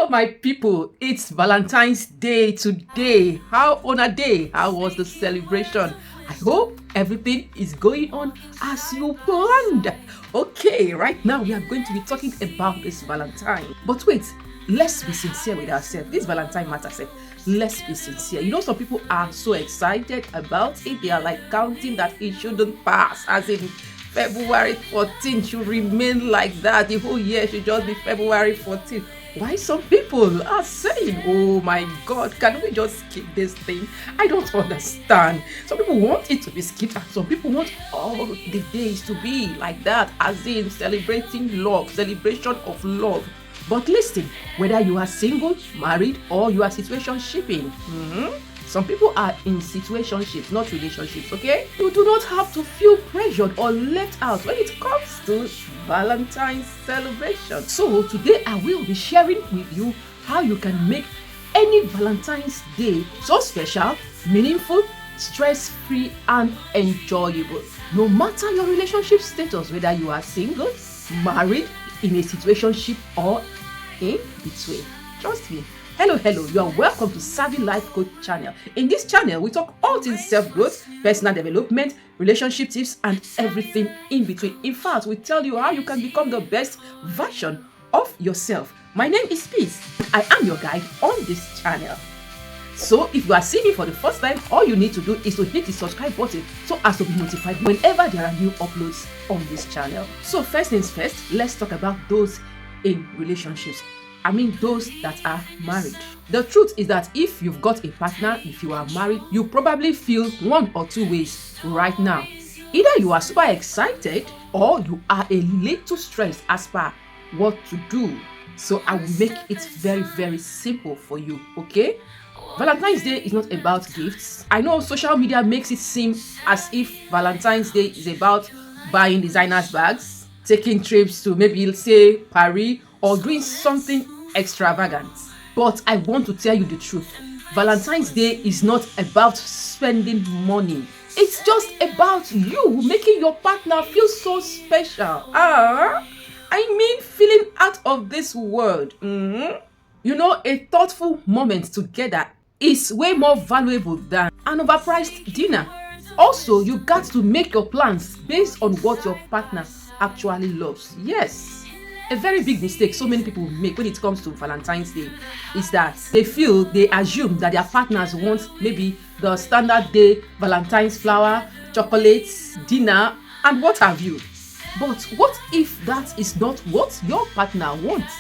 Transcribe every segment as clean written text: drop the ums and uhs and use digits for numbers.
Hello, my people. It's Valentine's Day today. How on a day? How was the celebration? I hope everything is going on as you planned. Okay, right now we are going to be talking about this Valentine. But wait, let's be sincere with ourselves. This Valentine matter, let's be sincere. You know, some people are so excited about it. They are like counting that it shouldn't pass, as in February 14th should remain like that. The whole year should just be February 14th. Why some people are saying, oh my God, can we just skip this thing? I don't understand. Some people want it to be skipped, and some people want all the days to be like that, as in celebrating love, celebration of love. But listen, whether you are single, married, or you are situationshipping, some people are in situationships, not relationships, okay? You do not have to feel pressured or left out when it comes to Valentine's celebration. So today I will be sharing with you how you can make any Valentine's Day so special, meaningful, stress-free, and enjoyable. No matter your relationship status, whether you are single, married, in a situationship, or in between. Trust me. Hello, you are welcome to Savvy Life Coach channel. In this channel, we talk all things self-growth, personal development, relationship tips, and everything in between. In fact, we tell you how you can become the best version of yourself. My name is Peace. I am your guide on this channel. So if you are seeing me for the first time, all you need to do is to hit the subscribe button so as to be notified whenever there are new uploads on this channel. So first things first, let's talk about those in relationships. I mean those that are married. The truth is that if you've got a partner, if you are married, you probably feel one or two ways right now. Either you are super excited or you are a little stressed as per what to do. So I will make it very, very simple for you, okay? Valentine's Day is not about gifts. I know social media makes it seem as if Valentine's Day is about buying designers bags, taking trips to maybe say Paris, or doing something extravagant. But I want to tell you the truth. Valentine's Day is not about spending money. It's just about you making your partner feel so special. I mean feeling out of this world. You know, a thoughtful moment together is way more valuable than an overpriced dinner. Also, you got to make your plans based on what your partner actually loves. Yes. A very big mistake so many people make when it comes to Valentine's Day is that they assume that their partners want maybe the standard day Valentine's flower, chocolates, dinner, and what have you. But what if that is not what your partner wants?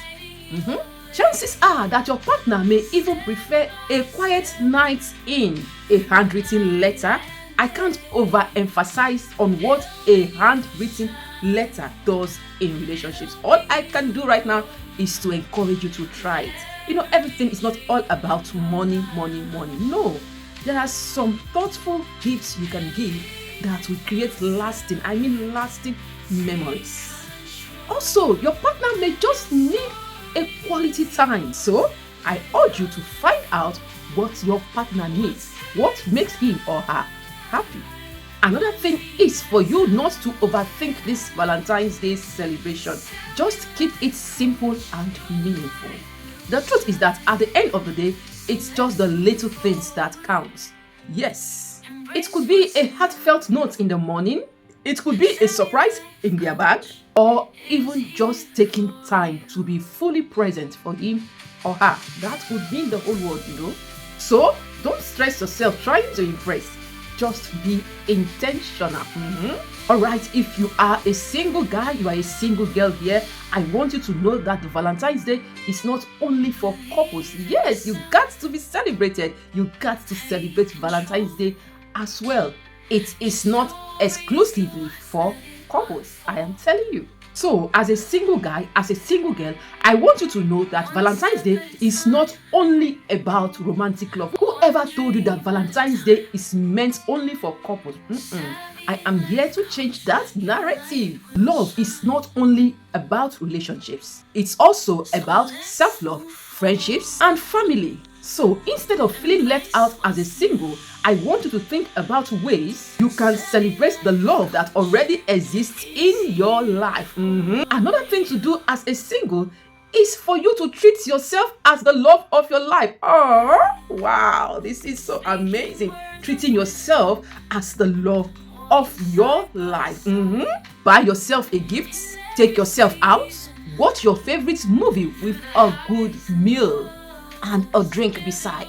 Chances are that your partner may even prefer a quiet night in, a handwritten letter. I can't overemphasize on what a handwritten letter does in relationships. All I can do right now is to encourage you to try it. You know, everything is not all about money. No, there are some thoughtful gifts you can give that will create lasting memories. Also, your partner may just need a quality time. So I urge you to find out what your partner needs, what makes him or her happy. Another thing is for you not to overthink this Valentine's Day celebration. Just keep it simple and meaningful. The truth is that at the end of the day, it's just the little things that count. Yes, it could be a heartfelt note in the morning, it could be a surprise in their bag, or even just taking time to be fully present for him or her. That would mean the whole world, you know. So don't stress yourself trying to impress. Just be intentional. Alright, if you are a single guy, you are a single girl here, I want you to know that the Valentine's Day is not only for couples. Yes, you got to be celebrated. You got to celebrate Valentine's Day as well. It is not exclusively for couples, I am telling you. So, as a single guy, as a single girl, I want you to know that Valentine's Day is not only about romantic love. Whoever told you that Valentine's Day is meant only for couples? I am here to change that narrative. Love is not only about relationships. It's also about self-love, friendships, and family. So instead of feeling left out as a single, I want you to think about ways you can celebrate the love that already exists in your life. Another thing to do as a single is for you to treat yourself as the love of your life. Oh, wow, this is so amazing. Treating yourself as the love of your life. Buy yourself a gift, take yourself out, watch your favorite movie with a good meal and a drink beside.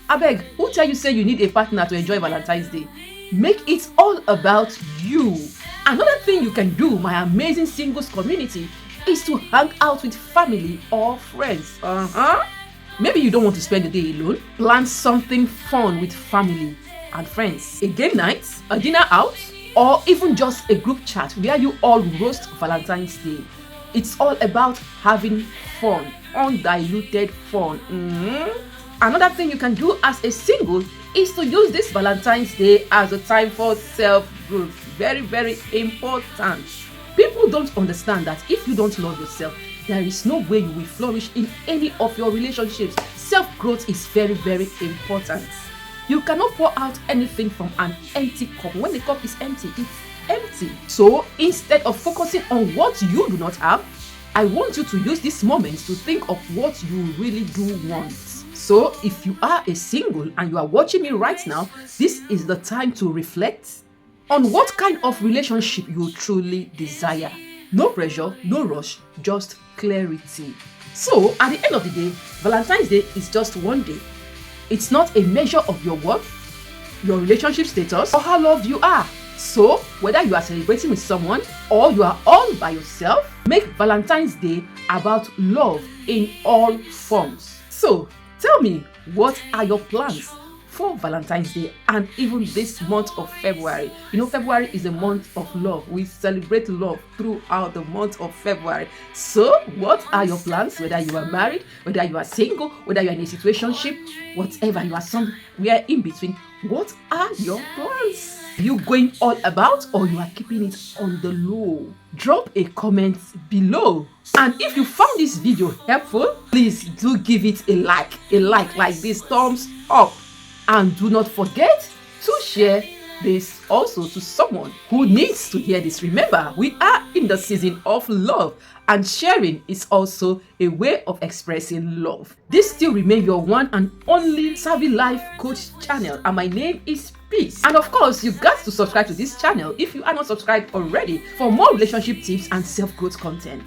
Abeg, who tell you say you need a partner to enjoy Valentine's Day? Make it all about you. Another thing you can do, my amazing singles community, is to hang out with family or friends. Maybe you don't want to spend the day alone. Plan something fun with family and friends. A game night, a dinner out, or even just a group chat where you all roast Valentine's Day. It's all about having fun, undiluted fun. Another thing you can do as a single is to use this Valentine's Day as a time for self-growth. Very, very important. People don't understand that if you don't love yourself, there is no way you will flourish in any of your relationships. Self-growth is very, very important. You cannot pour out anything from an empty cup. When the cup is empty, it's empty. So instead of focusing on what you do not have, I want you to use this moment to think of what you really do want. So if you are a single and you are watching me right now, this is the time to reflect on what kind of relationship you truly desire. No pressure, no rush, just clarity. So at the end of the day, Valentine's Day is just one day. It's not a measure of your worth, your relationship status, or how loved you are. So whether you are celebrating with someone or you are all by yourself, make Valentine's Day about love in all forms. So tell me, what are your plans for Valentine's Day and even this month of February? You know, February is a month of love. We celebrate love throughout the month of February. So what are your plans? Whether you are married, whether you are single, whether you are in a situationship, whatever, you are somewhere in between, what are your plans? Are you going all about or you are keeping it on the low? Drop a comment below. And if you found this video helpful, please do give it a like like this, thumbs up. And do not forget to share this also to someone who needs to hear this. Remember, we are in the season of love, and sharing is also a way of expressing love. This still remains your one and only Savvy Life Coach channel, and my name is Peace. And of course, you got to subscribe to this channel if you are not subscribed already for more relationship tips and self-growth content.